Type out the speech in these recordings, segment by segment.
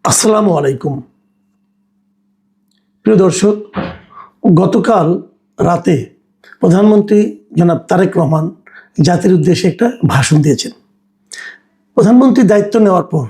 আসসালামু আলাইকুম। প্রিয় দর্শক, গতকাল রাতে প্রধানমন্ত্রী জনাব তারেক রহমান জাতির উদ্দেশ্যে একটা ভাষণ দিয়েছেন। প্রধানমন্ত্রী দায়িত্ব নেওয়ার পর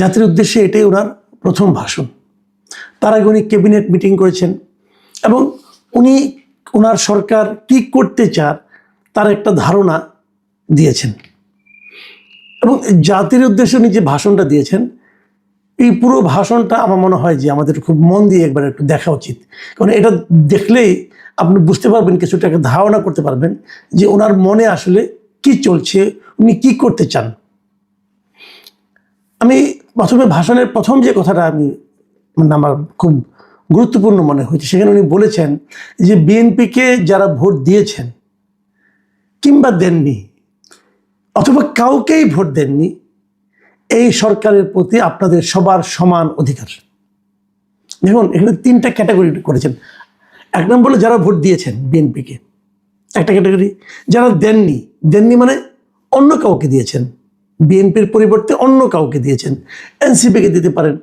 জাতির উদ্দেশ্যে এটাই ওনার প্রথম ভাষণ। তার আগে উনি ক্যাবিনেট মিটিং করেছেন এবং উনি ওনার সরকার কি করতে চান তার একটা ধারণা দিয়েছেন। এবং জাতির উদ্দেশ্যে উনি যে ভাষণটা দিয়েছেন, এই পুরো ভাষণটা আমার মনে হয় যে আমাদের খুব মন দিয়ে একবার একটু দেখা উচিত। কারণ এটা দেখলেই আপনি বুঝতে পারবেন, কিছুটা একটা ধারণা করতে পারবেন যে ওনার মনে আসলে কি চলছে, উনি কি করতে চান। আমি প্রথমে ভাষণের প্রথম যে কথাটা আমার খুব গুরুত্বপূর্ণ মনে হয়েছে, সেখানে উনি বলেছেন যে বিএনপিকে যারা ভোট দিয়েছেন কিংবা দেননি অথবা কাউকেই ভোট দেননি, এই সরকারের প্রতি আপনাদের সবার সমান অধিকার। দেখুন, এখানে তিনটা ক্যাটাগরি করেছেন। এক নম্বর হলো যারা ভোট দিয়েছেন বিএনপিকে, একটা ক্যাটাগরি। যারা দেননি মানে অন্য কাউকে দিয়েছেন, বিএনপির পরিবর্তে অন্য কাউকে দিয়েছেন। এনসিপিকে দিতে পারেন,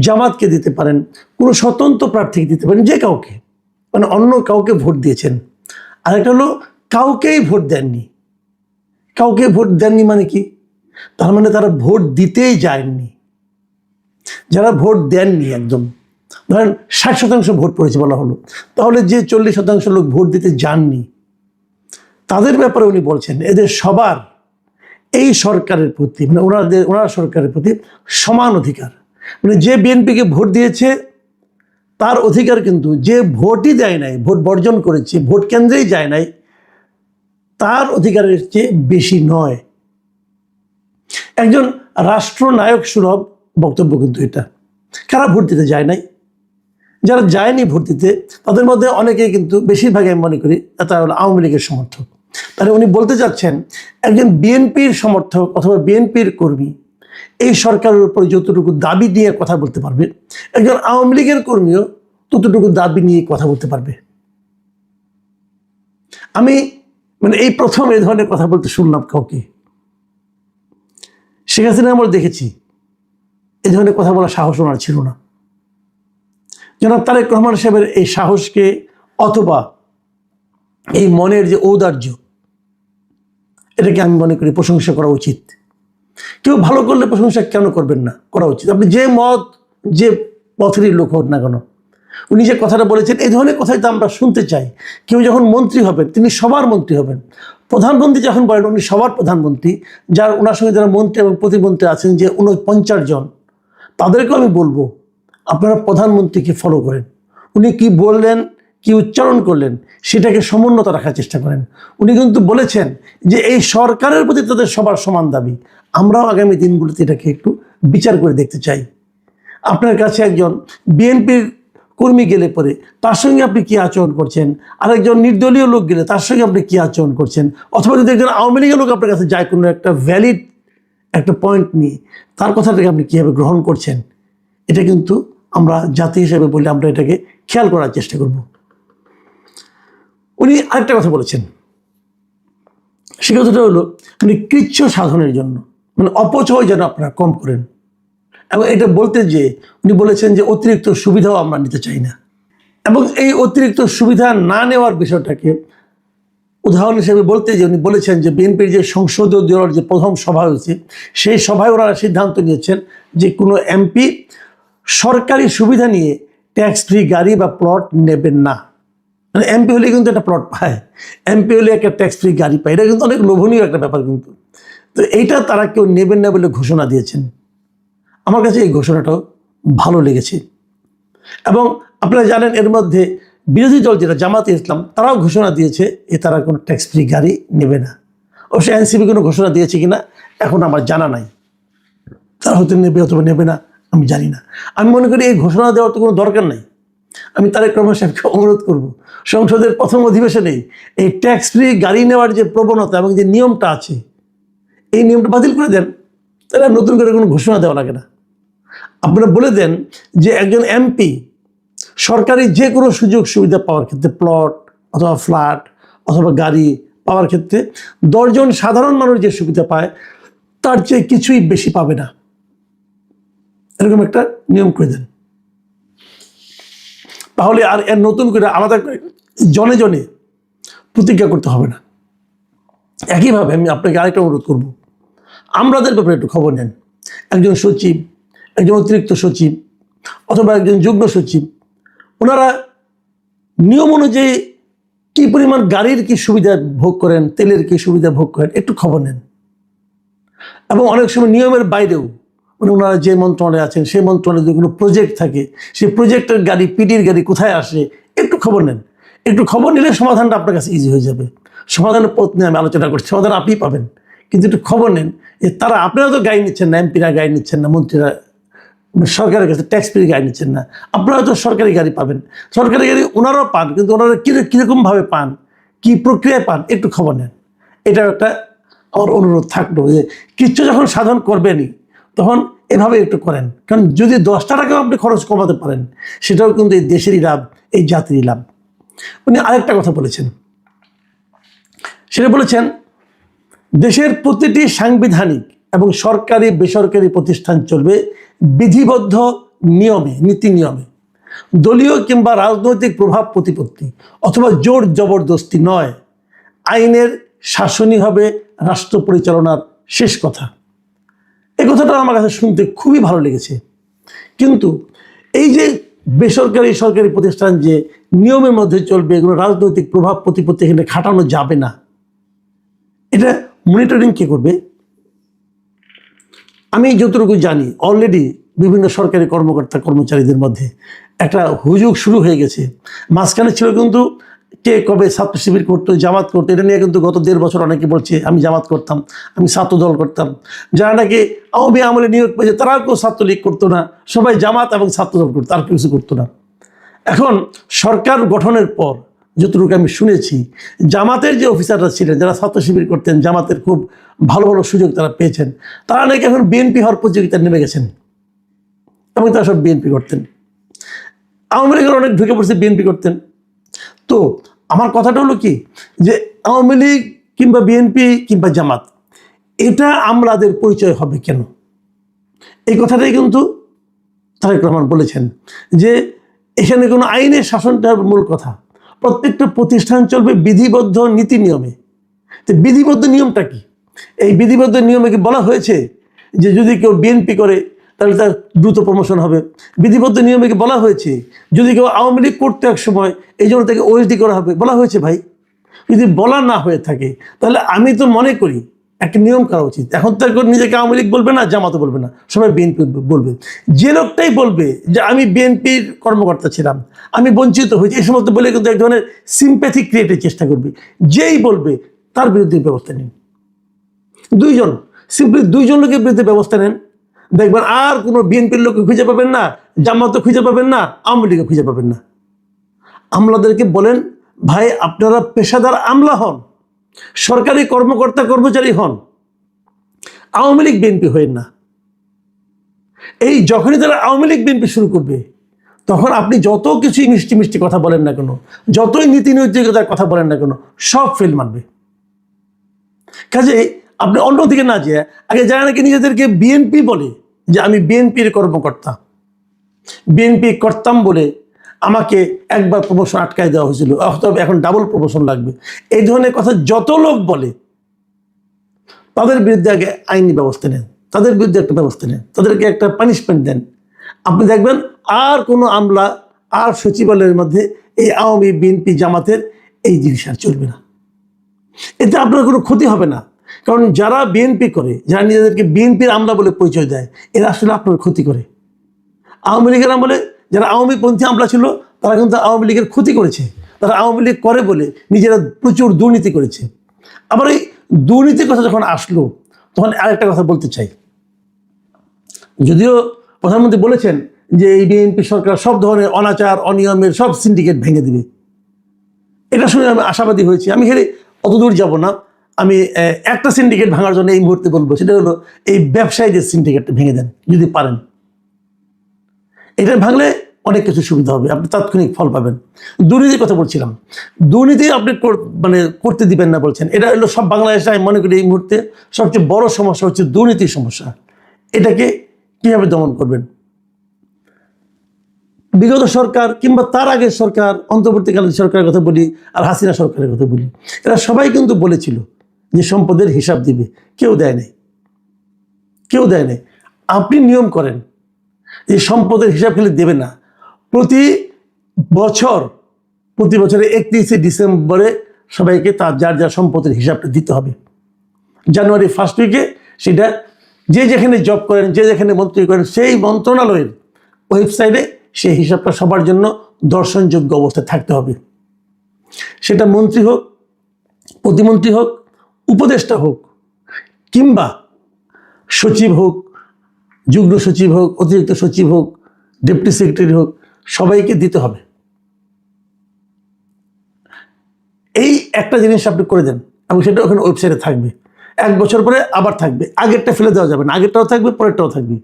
জামাতকে দিতে পারেন, কোনো স্বতন্ত্র প্রার্থীকে দিতে পারেন, যে কাউকে, মানে অন্য কাউকে ভোট দিয়েছেন। আরেকটা হলো কাউকেই ভোট দেননি। কাউকে ভোট দেননি মানে কি? তার মানে তারা ভোট দিতেই যায়নি। যারা ভোট দেননি, একদম ধরেন 60% ভোট পড়েছে বলা হলো, তাহলে যে 40% লোক ভোট দিতে যাননি, তাদের ব্যাপারে উনি বলছেন এদের সবার এই সরকারের প্রতি, মানে ওনার সরকারের প্রতি সমান অধিকার। মানে যে বিএনপিকে ভোট দিয়েছে তার অধিকার কিন্তু যে ভোটই দেয় নাই, ভোট বর্জন করেছে, ভোট কেন্দ্রেই যায় নাই, তার অধিকারের চেয়ে বেশি নয়। একজন রাষ্ট্রনায়ক সুলভ বক্তব্য কিন্তু এটা। কারা ভোট দিতে যায় নাই? যারা যায়নি ভোট দিতে, তাদের মধ্যে অনেকেই কিন্তু, বেশিরভাগ আমি মনে করি, তারা হলো আওয়ামী লীগের সমর্থক। তাহলে উনি বলতে চাচ্ছেন একজন বিএনপির সমর্থক অথবা বিএনপির কর্মী এই সরকারের উপর যতটুকু দাবি নিয়ে কথা বলতে পারবে, একজন আওয়ামী লীগের কর্মীও ততটুকু দাবি নিয়ে কথা বলতে পারবে। আমি এই প্রথম এই ধরনের কথা বলতে শুনলাম কাউকে। শেখ হাসিনা আমরা দেখেছি এই ধরনের কথা বলার সাহস ওনার ছিল না। জনাব তারেক রহমান সাহেবের এই সাহসকে অথবা এই মনের যে ঔদার্য, এটাকে আমি মনে করি প্রশংসা করা উচিত। কেউ ভালো করলে প্রশংসা কেন করবেন না? করা উচিত। আপনি যে মত, যে পথেরই লোক হোক না কেন, উনি যে কথাটা বলেছেন, এই ধরনের কথাই তো আমরা শুনতে চাই। কেউ যখন মন্ত্রী হবেন, তিনি সবার মন্ত্রী হবেন। প্রধানমন্ত্রী যখন বলেন উনি সবার প্রধানমন্ত্রী, যার ওনার সঙ্গে যারা মন্ত্রী এবং প্রতিমন্ত্রী আছেন যে 49 জন, তাদেরকেও আমি বলবো আপনারা প্রধানমন্ত্রীকে ফলো করেন। উনি কি বললেন, কি উচ্চারণ করলেন, সেটাকে সমুন্নত রাখার চেষ্টা করেন। উনি কিন্তু বলেছেন যে এই সরকারের প্রতি তাদের সবার সমান দাবি। আমরাও আগামী দিনগুলোতে এটাকে একটু বিচার করে দেখতে চাই। আপনার কাছে একজন বিএনপির কর্মী গেলে পরে তার সঙ্গে আপনি কী আচরণ করছেন, আরেকজন নির্দলীয় লোক গেলে তার সঙ্গে আপনি কী আচরণ করছেন, অথবা যদি একজন আওয়ামী লীগের লোক আপনার কাছে যায় কোনো একটা ভ্যালিড একটা পয়েন্ট নিয়ে, তার কথাটাকে আপনি কীভাবে গ্রহণ করছেন, এটা কিন্তু আমরা জাতি হিসেবে বলে আমরা এটাকে খেয়াল করার চেষ্টা করব। উনি আরেকটা কথা বলেছেন, সে কথাটা হলো উনি কৃচ্ছ সাধনের জন্য, অপচয় যেন আপনারা কম করেন। এবং এটা বলতে যে উনি বলেছেন যে অতিরিক্ত সুবিধাও আমরা নিতে চাই না। এবং এই অতিরিক্ত সুবিধা না নেওয়ার বিষয়টাকে উদাহরণ হিসেবে বলতে যে উনি বলেছেন যে বিএনপির যে সংসদীয় দলের যে প্রথম সভা হয়েছে, সেই সভায় ওনারা সিদ্ধান্ত নিয়েছেন যে কোনো এমপি সরকারি সুবিধা নিয়ে ট্যাক্স ফ্রি গাড়ি বা প্লট নেবেন না। এমপি হলে কিন্তু একটা প্লট পায়, এমপি হলে একটা ট্যাক্স ফ্রি গাড়ি পায়। এটা কিন্তু অনেক লোভনীয় একটা ব্যাপার কিন্তু। তো এইটা তারা কেউ নেবেন না বলে ঘোষণা দিয়েছেন। আমার কাছে এই ঘোষণাটাও ভালো লেগেছে। এবং আপনারা জানেন এর মধ্যে বিরোধী দল যেটা জামাতে ইসলাম, তারাও ঘোষণা দিয়েছে যে তারা কোনো ট্যাক্স ফ্রি গাড়ি নেবে না। অবশ্যই এনসিপি কোনো ঘোষণা দিয়েছে কিনা এখন আমার জানা নাই, তারা হয়তো নেবে অথবা নেবে না, আমি জানি না। আমি মনে করি এই ঘোষণা দেওয়ার তো কোনো দরকার নাই। আমি তারেক রহমান সাহেবকে অনুরোধ করব, সংসদের প্রথম অধিবেশনেই এই ট্যাক্স ফ্রি গাড়ি নেওয়ার যে প্রবণতা এবং যে নিয়মটা আছে, এই নিয়মটা বাতিল করে দেন। তারা নতুন করে কোনো ঘোষণা দেওয়া লাগে না। আপনারা বলে দেন যে একজন এমপি সরকারি যে কোনো সুযোগ সুবিধা পাওয়ার ক্ষেত্রে, প্লট অথবা ফ্ল্যাট অথবা গাড়ি পাওয়ার ক্ষেত্রে 10 জন সাধারণ মানুষ যে সুবিধা পায় তার চেয়ে কিছুই বেশি পাবে না। এরকম একটা নিয়ম করে দেন, তাহলে আর এর নতুন করে আলাদা করে জনে জনে প্রতিজ্ঞা করতে হবে না। একইভাবে আমি আপনাকে আরেকটা অনুরোধ করব, আমলাদের ব্যাপারে একটু খবর নেন। একজন সচিব, একজন অতিরিক্ত সচিব অথবা একজন যুগ্ম সচিব, ওনারা নিয়ম অনুযায়ী কি পরিমাণ গাড়ির কি সুবিধা ভোগ করেন, তেলের কি সুবিধা ভোগ করেন, একটু খবর নেন। এবং অনেক সময় নিয়মের বাইরেও ওনারা যে মন্ত্রণালয়ে আছেন সেই মন্ত্রণালয়ে যদি কোনো প্রজেক্ট থাকে, সেই প্রজেক্টের গাড়ি, পিডির গাড়ি কোথায় আসে একটু খবর নেন। একটু খবর নিলে সমাধানটা আপনার কাছে ইজি হয়ে যাবে। সমাধানের পথ নিয়ে আমি আলোচনা করছি, সমাধান আপনি পাবেন, কিন্তু একটু খবর নেন যে তারা, আপনারা তো গাড়ি নিচ্ছেন না, এমপিরা গাড়ি নিচ্ছেন না, মন্ত্রীরা সরকারের কাছে ট্যাক্স পেয়ে গাড়ি নিচ্ছেন না, আপনারা তো সরকারি গাড়ি পাবেন, সরকারি গাড়ি ওনারাও পান, কিন্তু ওনারা কীরকমভাবে পান, কি প্রক্রিয়ায় পান, একটু খবর নেন। এটা একটা আমার অনুরোধ থাকলো যে কিচ্ছু যখন সাধন করবেনই তখন এভাবে একটু করেন, কারণ যদি 10টা টাকাও আপনি খরচ কমাতে পারেন সেটাও কিন্তু এই দেশেরই লাভ, এই জাতিরই লাভ। উনি আরেকটা কথা বলেছেন, সেটা বলেছেন দেশের প্রতিটি সাংবিধানিক এবং সরকারি বেসরকারি প্রতিষ্ঠান চলবে বিধিবদ্ধ নিয়মে, নীতি নিয়মে। দলীয় কিংবা রাজনৈতিক প্রভাব প্রতিপত্তি অথবা জোর জবরদস্তি নয়, আইনের শাসনই হবে রাষ্ট্র পরিচালনার শেষ কথা। এই কথাটা আমার কাছে শুনতে খুবই ভালো লেগেছে। কিন্তু এই যে বেসরকারি সরকারি প্রতিষ্ঠান যে নিয়মের মধ্যে চলবে, এগুলো রাজনৈতিক প্রভাব প্রতিপত্তি এখানে খাটানো যাবে না, এটা মনিটরিং কে করবে? আমি যতটুকু জানি অলরেডি বিভিন্ন সরকারি কর্মকর্তা কর্মচারীদের মধ্যে একটা হুজুগ শুরু হয়ে গেছে। মাঝখানে ছিল কিন্তু কে কবে ছাত্র শিবির করতো, জামাত করতো, এটা নিয়ে কিন্তু গত 1.5 বছর অনেকে বলছে আমি জামাত করতাম, আমি ছাত্র দল করতাম। যারা নাকি আওয়ামী আমলে নিয়োগ পেয়েছে তারাও কেউ ছাত্রলীগ করতো না, সবাই জামাত এবং ছাত্র দল করতো, আর কিছু করতো না। এখন সরকার গঠনের পর যতটুকু আমি শুনেছি, জামাতের যে অফিসাররা ছিলেন যারা ছাত্র শিবির করতেন, জামাতের খুব ভালো ভালো সুযোগ তারা পেয়েছেন, তারা নাকি এখন বিএনপি হওয়ার প্রতিযোগিতায় নেমে গেছেন এবং তারা সব বিএনপি করতেন। আওয়ামী লীগের অনেক ঢুকে পড়ছে, বিএনপি করতেন। তো আমার কথাটা হলো কি, যে আওয়ামী লীগ কিংবা বিএনপি কিংবা জামাত, এটা আমলাদের পরিচয় হবে কেন? এই কথাটাই কিন্তু তারেক রহমান বলেছেন যে এখানে কোনো আইনের শাসনটা মূল কথা, প্রত্যেকটা প্রতিষ্ঠান চলবে বিধিবদ্ধ নীতি নিয়মে। তো বিধিবদ্ধ নিয়মটা কি? এই বিধিবদ্ধ নিয়মে কি বলা হয়েছে যে যদি কেউ বিএনপি করে তাহলে তার দ্রুত প্রমোশন হবে? বিধিবদ্ধ নিয়মে কি বলা হয়েছে যদি কেউ আওয়ামী লীগ করতে এক সময় এই জন্য তাকে ওএসডি করা হবে? বলা হয়েছে? ভাই, যদি বলা না হয়ে থাকে তাহলে আমি তো মনে করি একটা নিয়ম করা উচিত। এখন তো নিজেকে আওয়ামী লীগ বলবে না, জামাতও বলবে না, সবাই বিএনপি বলবে। যে লোকটাই বলবে যে আমি বিএনপির কর্মকর্তা ছিলাম, আমি বঞ্চিত হয়েছি, এই সমস্ত বলে কিন্তু এক ধরনের সিম্প্যাথি ক্রিয়েটের চেষ্টা করবে। যেই বলবে তার বিরুদ্ধে ব্যবস্থা নিন। সিম্পলি দুইজন লোকের বিরুদ্ধে ব্যবস্থা নেন, দেখবেন আর কোনো বিএনপির লোককে খুঁজে পাবেন না, জামাতও খুঁজে পাবেন না, আওয়ামী লীগও খুঁজে পাবেন না। আমলাদেরকে বলেন ভাই আপনারা পেশাদার আমলা হন, সরকারি কর্মকর্তা কর্মচারী হন, আওয়ামী লীগ বিএনপি হয়েন না। এই যখনই তারা আওয়ামী লীগ বিএনপি শুরু করবে তখন আপনি যত কিছুই মিষ্টি মিষ্টি কথা বলেন না কেন, যতই নীতি নৈতিকতার কথা বলেন না কেন, সব ফেল মারবে। কাজে আপনি অন্যদিকে না যেয়ে আগে যারা নাকি নিজেদেরকে বিএনপি বলে যে আমি বিএনপির কর্মকর্তা, বিএনপি করতাম বলে আমাকে একবার প্রমোশন আটকায় দেওয়া হয়েছিল, অথবা এখন ডাবল প্রমোশন লাগবে, এই ধরনের কথা যত লোক বলে তাদের বিরুদ্ধে আগে আইনি ব্যবস্থা নেন, তাদের বিরুদ্ধে একটা ব্যবস্থা নেন, তাদেরকে একটা পানিশমেন্ট দেন। আপনি দেখবেন আর কোনো আমলা আর সচিবালয়ের মধ্যে এই আওয়ামী বিএনপি জামাতের এই জিনিস আর চলবে না। এতে আপনার কোনো ক্ষতি হবে না, কারণ যারা বিএনপি করে, যারা নিজেদেরকে বিএনপির আমলা বলে পরিচয় দেয়, এরা আসলে আপনার ক্ষতি করে। আওয়ামী লীগের আমলে যারা আওয়ামী পন্থী আমলা ছিল তারা কিন্তু আওয়ামী লীগের ক্ষতি করেছে, তারা আওয়ামী লীগ করে বলে নিজেরা প্রচুর দুর্নীতি করেছে। আবার এই দুর্নীতির কথা যখন আসলো তখন আরেকটা কথা বলতে চাই। যদিও প্রধানমন্ত্রী বলেছেন যে এই বিএনপি সরকার সব ধরনের অনাচার অনিয়মের সব সিন্ডিকেট ভেঙে দিবে, এটা শুনে আমি আশাবাদী হয়েছি। আমি হেরে অতদূর যাব না, আমি একটা সিন্ডিকেট ভাঙার জন্য এই মুহূর্তে বলবো, সেটা হলো এই ব্যবসায়ীদের সিন্ডিকেটটা ভেঙে দেন যদি পারেন। এটা ভাঙলে অনেক কিছু সুবিধা হবে, আপনি তাৎক্ষণিক ফল পাবেন। দুর্নীতির কথা বলছিলাম, দুর্নীতি আপনি মানে করতে দিবেন না বলছেন, এটা হলো সব বাংলাদেশে আমি মনে করি এই মুহূর্তে সবচেয়ে বড় সমস্যা হচ্ছে দুর্নীতির সমস্যা। এটাকে কীভাবে দমন করবেন? বিগত সরকার কিংবা তার আগের সরকার, অন্তর্বর্তীকালীন সরকারের কথা বলি আর হাসিনা সরকারের কথা বলি, এরা সবাই কিন্তু বলেছিল যে সম্পদের হিসাব দিবে, কেউ দেয় নাই, কেউ দেয় নাই। আপনি নিয়ম করেন যে সম্পদের হিসাব খেলে দেবে না, প্রতি বছরে 31শে ডিসেম্বরে সবাইকে তার যার যার সম্পদের হিসাবটা দিতে হবে। জানুয়ারি ফার্স্ট উইকে সেটা যে যেখানে জব করেন, যে যেখানে মন্ত্রী করেন, সেই মন্ত্রণালয়ের ওয়েবসাইটে সেই হিসাবটা সবার জন্য দর্শনযোগ্য অবস্থায় থাকতে হবে। সেটা মন্ত্রী হোক, প্রতিমন্ত্রী হোক, উপদেষ্টা হোক, কিংবা সচিব হোক, যুগ্ম সচিব হোক, অতিরিক্ত সচিব হোক, ডেপুটি সেক্রেটারি হোক, সবাইকে দিতে হবে। এই একটা জিনিস আপনি করে দেন এবং সেটা ওখানে ওয়েবসাইটে থাকবে। 1 বছর পরে আবার থাকবে, আগেরটা ফেলে দেওয়া যাবে না, আগেরটাও থাকবে, পরেরটাও থাকবে,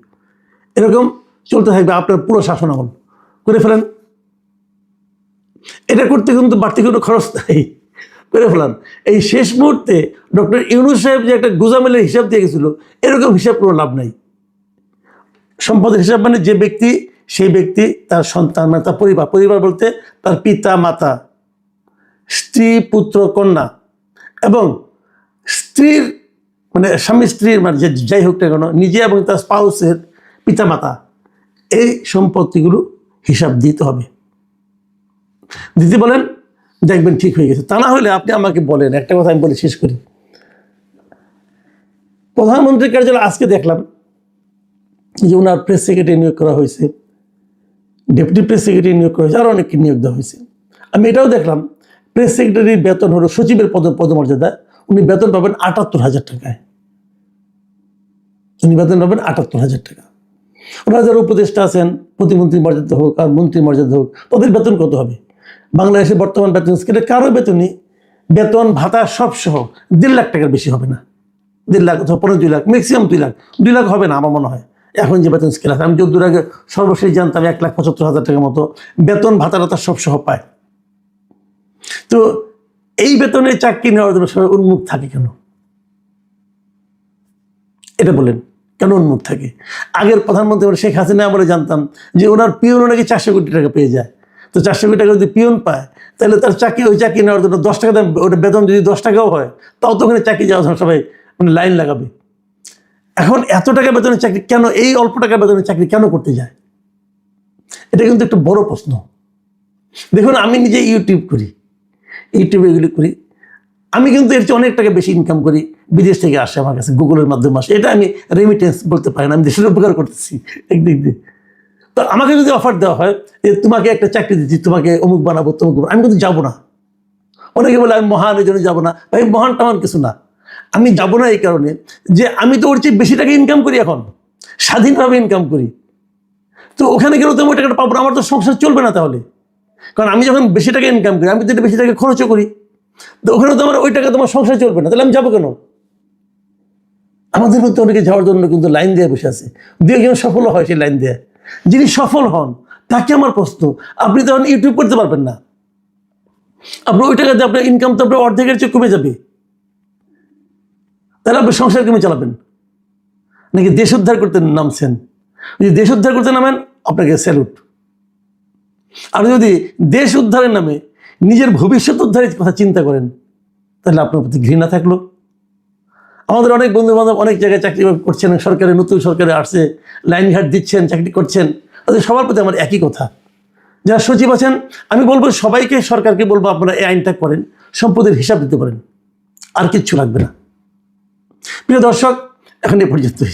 এরকম চলতে থাকবে আপনার পুরো শাসনামল। করে ফেলেন। এটা করতে কিন্তু বাড়তি কোনো খরচ নাই, করে ফেলান। এই শেষ মুহূর্তে ডক্টর ইউনূস সাহেব যে একটা গুজামেলের হিসাব দিয়ে গেছিল, এরকম হিসাব কোনো লাভ নাই। সম্পদের হিসাব মানে যে ব্যক্তি, সেই ব্যক্তি, তার সন্তান, মানে তার পরিবার বলতে তার পিতা মাতা, স্ত্রী পুত্র কন্যা এবং স্ত্রীর মানে স্বামী স্ত্রীর মানে যে যাই হোক না কেন, নিজে এবং তার স্পাউসের পিতা মাতা, এই সম্পত্তিগুলো হিসাব দিতে হবে। দিতে বলেন, দেখবেন ঠিক হয়ে গেছে। তা না হলে আপনি আমাকে বলেন, একটা কথা আমি বলে শেষ করি। প্রধানমন্ত্রীর কার্যালয়ে আজকে দেখলাম যে ওনার প্রেস সেক্রেটারি নিয়োগ করা হয়েছে, ডেপুটি প্রেস সেক্রেটারি নিয়োগ করা হয়েছে, আরও অনেককে নিয়োগ দেওয়া হয়েছে। আমি এটাও দেখলাম প্রেস সেক্রেটারির বেতন হলো সচিবের পদমর্যাদা, উনি বেতন পাবেন 78,000 টাকায়। উনি বেতন পাবেন 78,000 টাকা। ওনারা যারা উপদেষ্টা আছেন, প্রতিমন্ত্রীর মর্যাদা হোক আর মন্ত্রীর মর্যাদা হোক, তাদের বেতন কত হবে? বাংলাদেশের বর্তমান বেতন স্কেলে কারো বেতনই, বেতন ভাতা সব সহ 1.5 লাখ টাকার বেশি হবে না। 1.5 লাখ অথবা 2 লাখ, ম্যাক্সিমাম 2 লাখ হবে না আমার মনে হয় এখন যে বেতন স্কেল আছে। আমি যতদূর আগে সর্বশেষ জানতাম 1,75,000 টাকার মতো বেতন ভাতা সব সহ পায়। তো এই বেতনে চাকরি নেওয়ার জন্য সবাই উন্মুখ থাকে কেন? এটা বলেন, কেন উন্মুখ থাকে? আগের প্রধানমন্ত্রী শেখ হাসিনা আমরা জানতাম যে ওনার পিয়নও নাকি 400 কোটি টাকা পেয়ে যায়। তো 400 কোটি টাকা যদি পিয়ন পায়, তাহলে তার ওই চাকরি নেওয়ার জন্য 10 টাকা দাম, ওটা বেতন যদি 10 টাকাও হয়, তাও তো ওখানে চাকরি যাওয়ার জন্য সবাই মানে লাইন লাগাবে। এখন এত টাকা বেতনের চাকরি কেন, এই অল্প টাকা বেতনের চাকরি কেন করতে যায়? এটা কিন্তু একটা বড় প্রশ্ন। দেখুন, আমি নিজে ইউটিউবে এগুলি করি, আমি কিন্তু এর চেয়ে অনেক টাকা বেশি ইনকাম করি, বিদেশ থেকে আসে আমার কাছে, গুগলের মাধ্যমে আসে। এটা আমি রেমিটেন্স বলতে পারি না, আমি দেশের উপকার করতেছি একদিক দিয়ে। তো আমাকে যদি অফার দেওয়া হয় যে তোমাকে একটা চাকরি দিচ্ছি, তোমাকে অমুক বানাবো, আমি কিন্তু যাবো না। অনেকে বলে আমি মহান, এই জন্য যাবো না। ভাই, মহান টামান কিছু না। আমি যাবো না এই কারণে যে আমি তো ওর চেয়ে বেশি টাকা ইনকাম করি, এখন স্বাধীনভাবে ইনকাম করি। তো ওখানে গেলেও তো ওই টাকাটা পাবো না, আমার তো সংসার চলবে না তাহলে। কারণ আমি যখন বেশি টাকা ইনকাম করি, আমি তো বেশি টাকা খরচও করি, তো ওখানে তো আমার ওই টাকা তোমার সংসার চলবে না, তাহলে আমি যাবো কেন? আমাদের মধ্যে অনেকে যাওয়ার জন্য কিন্তু লাইন দিয়ে বসে আছে, 2 জন সফল হয় সেই লাইন দিয়ে। যিনি সফল হন তাকে আমার প্রশ্ন, আপনি তখন ইউটিউব করতে পারবেন না, আপনার ওই টাকাতে আপনার ইনকাম তো আপনার অর্ধেকের চেয়ে কমে যাবে। তাহলে আপনি সংসার কেমন চালাবেন? নাকি দেশ উদ্ধার করতে নামছেন? যদি দেশ উদ্ধার করতে নামেন, আপনাকে স্যালুট। আর যদি দেশ উদ্ধারের নামে নিজের ভবিষ্যৎ উদ্ধারের কথা চিন্তা করেন, তাহলে আপনার প্রতি ঘৃণা থাকলো। আমাদের অনেক বন্ধু বান্ধব অনেক জায়গায় চাকরি করছেন, সরকারের নতুন সরকারে আসছে, লাইনঘাট দিচ্ছেন, চাকরি করছেন, তাদের সবার প্রতি আমার একই কথা। যারা সচিব আছেন, আমি বলবো সবাইকে, সরকারকে বলবো আপনারা এই আইনটা করেন, সম্পদের হিসাব দিতে পারেন, আর কিচ্ছু লাগবে না। প্রিয় দর্শক, এখন এ পর্যন্তই।